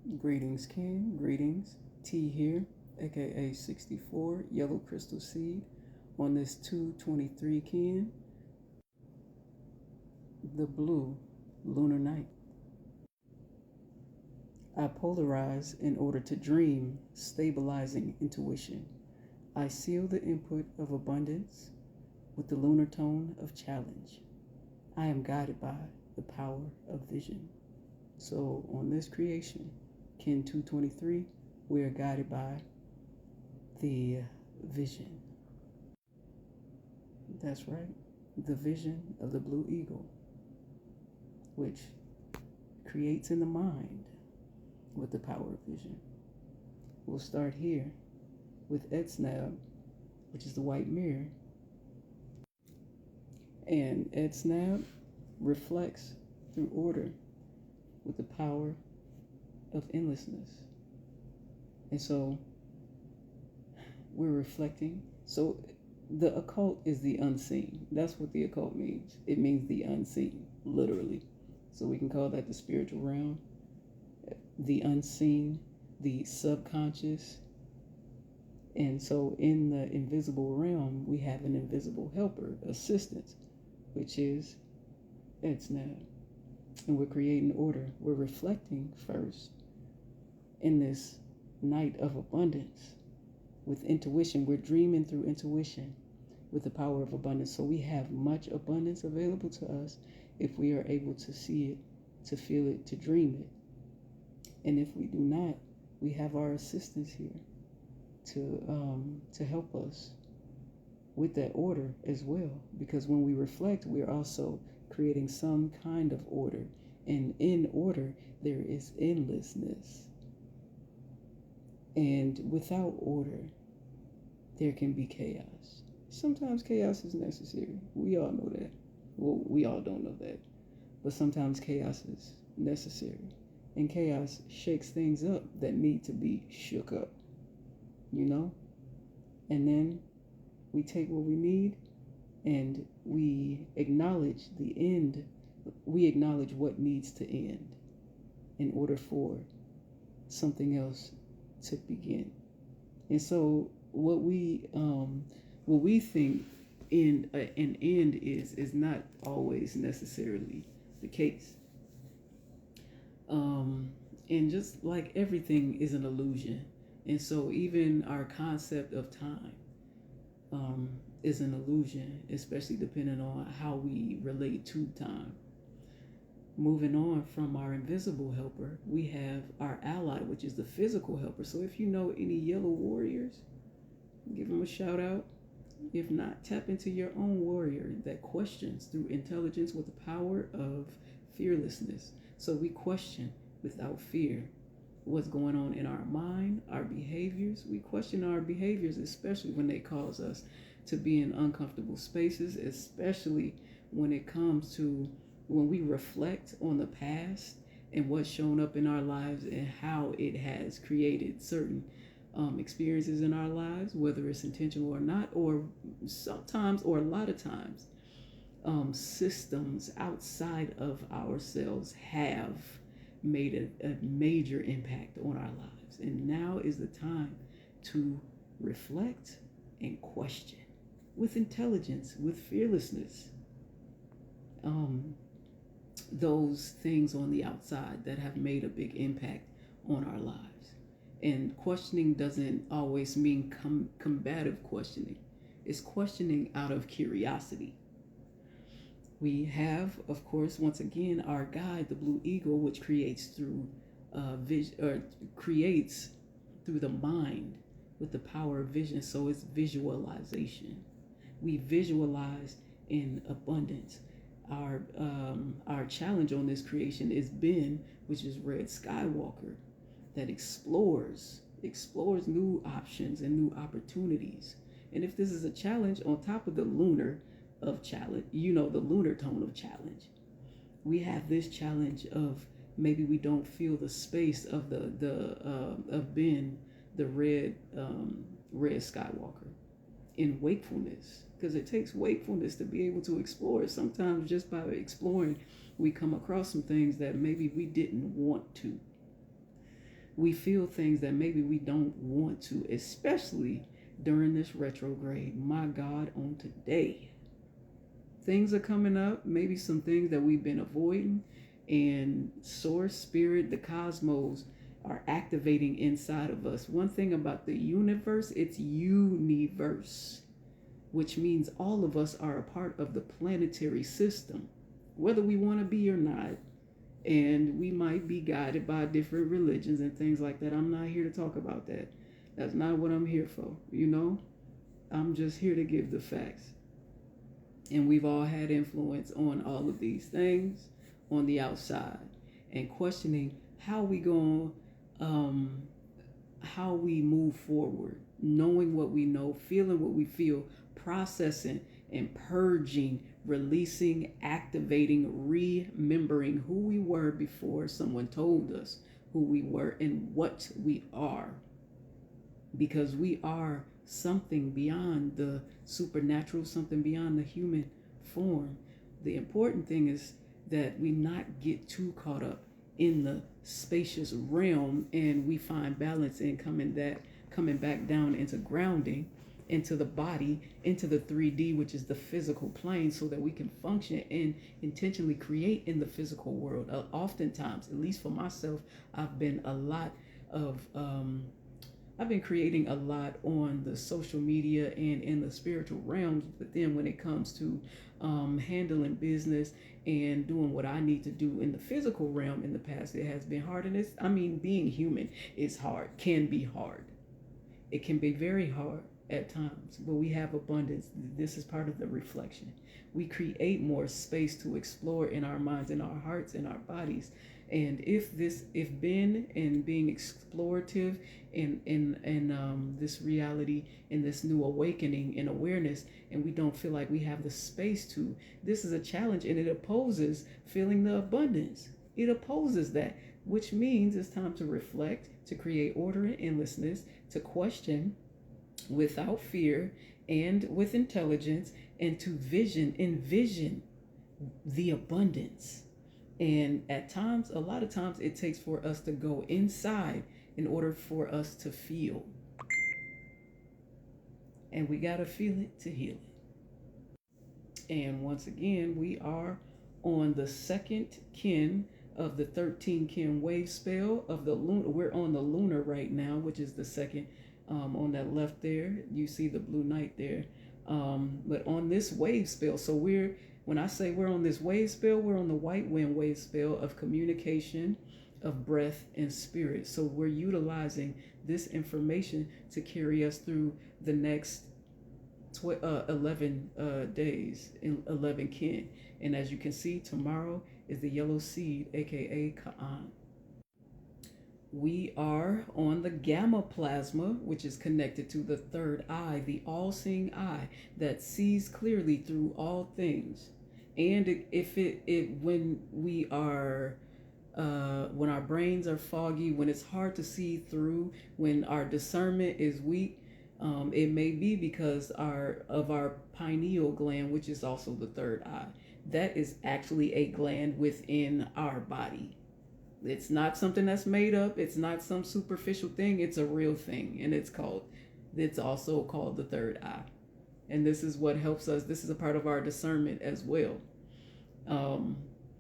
Greetings, King. Greetings. T here, aka 64, Yellow Crystal Seed, on this 223 Kin, the Blue Lunar Night. I polarize in order to dream, stabilizing intuition. I seal the input of abundance with the lunar tone of challenge. I am guided by the power of vision. So on this creation, Kin 223, we are guided by the vision. That's right, the vision of the blue eagle, which creates in the mind with the power of vision. We'll start here with Edsnab, which is the white mirror. And Edsnab reflects through order with the power of endlessness. And so we're reflecting. So the occult is the unseen. That's what the occult means. It means the unseen, literally. So we can call that the spiritual realm, the unseen, the subconscious. And so in the invisible realm, we have an invisible helper, assistance, which is Edsnab. And we're creating order. We're reflecting first in this night of abundance with intuition. We're dreaming through intuition with the power of abundance. So we have much abundance available to us if we are able to see it, to feel it, to dream it. And if we do not, we have our assistants here to help us with that order as well. Because when we reflect, we are also creating some kind of order. And in order, there is endlessness. And without order, there can be chaos. Sometimes chaos is necessary. We all know that. Well, we all don't know that. But sometimes chaos is necessary. And chaos shakes things up that need to be shook up, you know? And then we take what we need and we acknowledge the end. We acknowledge what needs to end in order for something else to begin. And so what we think in an end is not always necessarily the case. And just like everything is an illusion, and so even our concept of time is an illusion, especially depending on how we relate to time. Moving on from our invisible helper, we have our ally, which is the physical helper. So if you know any yellow warriors, give them a shout out. If not, tap into your own warrior that questions through intelligence with the power of fearlessness. So we question without fear what's going on in our mind, our behaviors. We question our behaviors, especially when they cause us to be in uncomfortable spaces, especially when it comes to when we reflect on the past and what's shown up in our lives and how it has created certain experiences in our lives, whether it's intentional or not, or sometimes or a lot of times, systems outside of ourselves have made a major impact on our lives. And now is the time to reflect and question with intelligence, with fearlessness. Those things on the outside that have made a big impact on our lives. And questioning doesn't always mean combative questioning. It's questioning out of curiosity. We have, of course, once again, our guide, the Blue Eagle, which creates through creates through the mind with the power of vision. So it's visualization. We visualize in abundance. Our challenge on this creation is Ben, which is Red Skywalker, that explores new options and new opportunities. And if this is a challenge on top of the lunar of challenge, the lunar tone of challenge, we have this challenge of maybe we don't feel the space of of Ben, the red Skywalker, in wakefulness, because it takes wakefulness to be able to explore. Sometimes just by exploring, we come across some things that maybe we didn't want to. We feel things that maybe we don't want to, especially during this retrograde. My God, on today, things are coming up, maybe some things that we've been avoiding, and source, spirit, the cosmos are activating inside of us. One thing about the universe, it's universe, which means all of us are a part of the planetary system, whether we want to be or not. And we might be guided by different religions and things like that. I'm not here to talk about that. That's not what I'm here for, you know? I'm just here to give the facts. And we've all had influence on all of these things on the outside, and questioning how we go, how we move forward, knowing what we know, feeling what we feel, processing and purging, releasing, activating, remembering who we were before someone told us who we were and what we are. Because we are something beyond the supernatural, something beyond the human form. The important thing is that we not get too caught up in the spacious realm, and we find balance in coming back down into grounding, into the body, into the 3D, which is the physical plane, so that we can function and intentionally create in the physical world. Oftentimes, at least for myself, I've been creating a lot on the social media and in the spiritual realms, but then when it comes to handling business and doing what I need to do in the physical realm in the past, it has been hard. And being human is hard, can be hard. It can be very hard at times, but we have abundance. This is part of the reflection. We create more space to explore in our minds, in our hearts, in our bodies. And if being explorative in this reality, in this new awakening and awareness, and we don't feel like we have the space to, this is a challenge, and it opposes feeling the abundance. It opposes that, which means it's time to reflect, to create order and endlessness, to question without fear and with intelligence, and to envision the abundance. And a lot of times it takes for us to go inside in order for us to feel. And we got to feel it to heal it. And once again, we are on the second kin of the 13 kin wave spell of the lunar. We're on the lunar right now, which is the second. On that left there, you see the blue night there. But on this wave spell, so when I say we're on this wave spell, we're on the white wind wave spell of communication, of breath and spirit. So we're utilizing this information to carry us through the next 11 days, in 11 kin. And as you can see, tomorrow is the yellow seed, aka Ka'an. We are on the gamma plasma, which is connected to the third eye, the all-seeing eye that sees clearly through all things. And when our brains are foggy, when it's hard to see through, when our discernment is weak, it may be because of our pineal gland, which is also the third eye. That is actually a gland within our body. It's not something that's made up. It's not some superficial thing. It's a real thing. And it's also called the third eye. And this is what helps us. This is a part of our discernment as well. And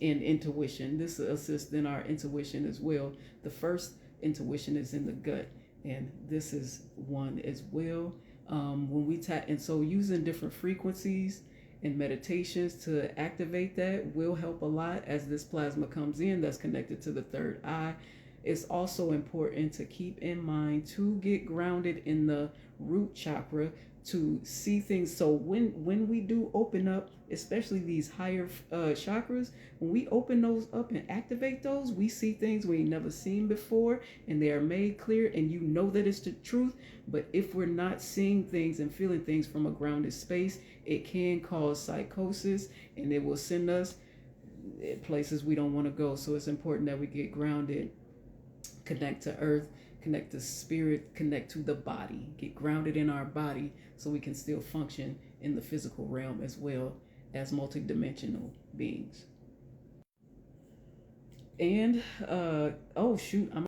intuition. This assists in our intuition as well. The first intuition is in the gut. And this is one as well. When we tap, and so using different frequencies and meditations to activate that will help a lot as this plasma comes in that's connected to the third eye. It's also important to keep in mind to get grounded in the root chakra to see things. So when we do open up, especially these higher chakras, when we open those up and activate those, we see things we ain't never seen before, and they are made clear, and you know that it's the truth. But if we're not seeing things and feeling things from a grounded space, it can cause psychosis, and it will send us places we don't want to go. So it's important that we get grounded, connect to earth, connect to spirit, connect to the body, get grounded in our body so we can still function in the physical realm as well as multidimensional beings. And oh shoot, I'm